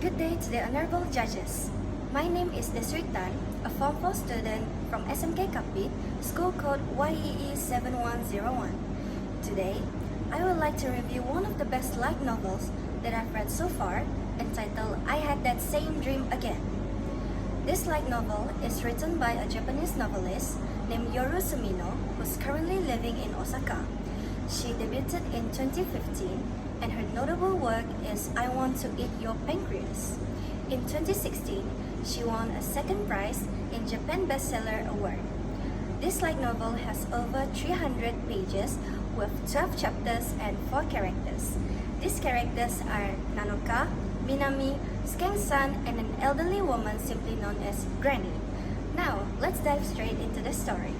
Good day to the honorable judges. My name is Desiree, a Form 4 student from SMK Kapit, school code YEE7101. Today, I would like to review one of the best light novels that I've read so far, entitled I Had That Same Dream Again. This light novel is written by a Japanese novelist named Yoru Sumino, who's currently living in Osaka. She debuted in 2015, and her notable work is I Want to Eat Your Pancreas. In 2016, she won a second prize in Japan Bestseller Award. This light novel has over 300 pages with 12 chapters and 4 characters. These characters are Nanoka, Minami, Skeng-san, and an elderly woman simply known as Granny. Now, let's dive straight into the story.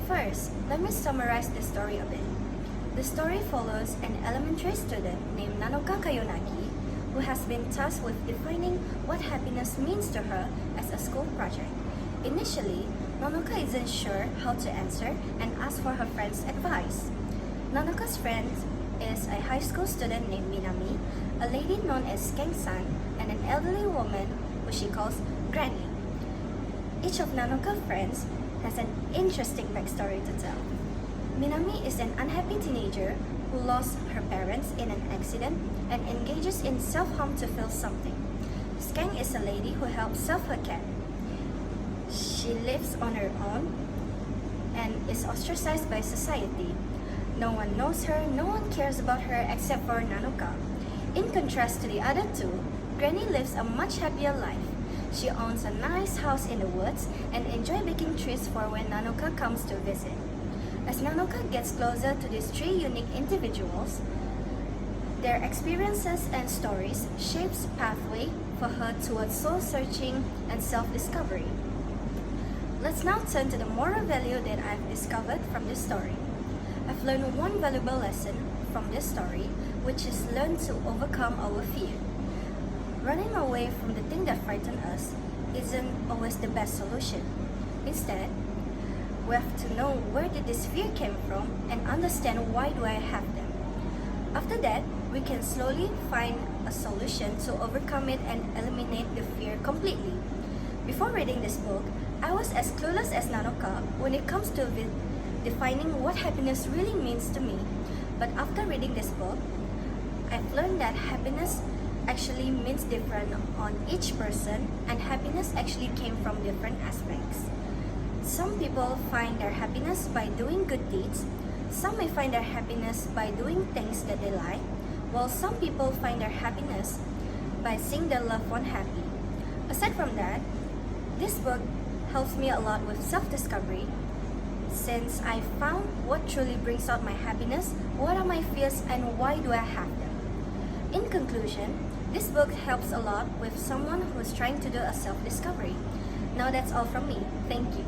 First, let me summarize the story a bit. The story follows an elementary student named Nanoka Kayonagi, who has been tasked with defining what happiness means to her as a school project. Initially, Nanoka isn't sure how to answer and asks for her friend's advice. Nanoka's friend is a high school student named Minami, a lady known as Skeng-san, and an elderly woman who she calls Granny. Each of Nanoka's friends has an interesting backstory to tell. Minami is an unhappy teenager who lost her parents in an accident and engages in self-harm to feel something. Skeng is a lady who helps serve her cat. She lives on her own and is ostracized by society. No one knows her, no one cares about her except for Nanoka. In contrast to the other two, Granny lives a much happier life. She owns a nice house in the woods and enjoys baking treats for when Nanoka comes to visit. As Nanoka gets closer to these three unique individuals, their experiences and stories shapes a pathway for her towards soul-searching and self-discovery. Let's now turn to the moral value that I've discovered from this story. I've learned one valuable lesson from this story, which is learn to overcome our fear. Running away from the thing that frightens us isn't always the best solution. Instead, we have to know where did this fear came from and understand why do I have them. After that, we can slowly find a solution to overcome it and eliminate the fear completely. Before reading this book, I was as clueless as Nanoka when it comes to defining what happiness really means to me. But after reading this book, I've learned that happiness actually means different on each person, and happiness actually came from different aspects. Some people find their happiness by doing good deeds. Some may find their happiness by doing things that they like, while some people find their happiness by seeing their loved one happy. Aside from that, this book helps me a lot with self-discovery, since I found what truly brings out my happiness, what are my fears, and why do I have them. In conclusion, this book helps a lot with someone who's trying to do a self-discovery. Now that's all from me. Thank you.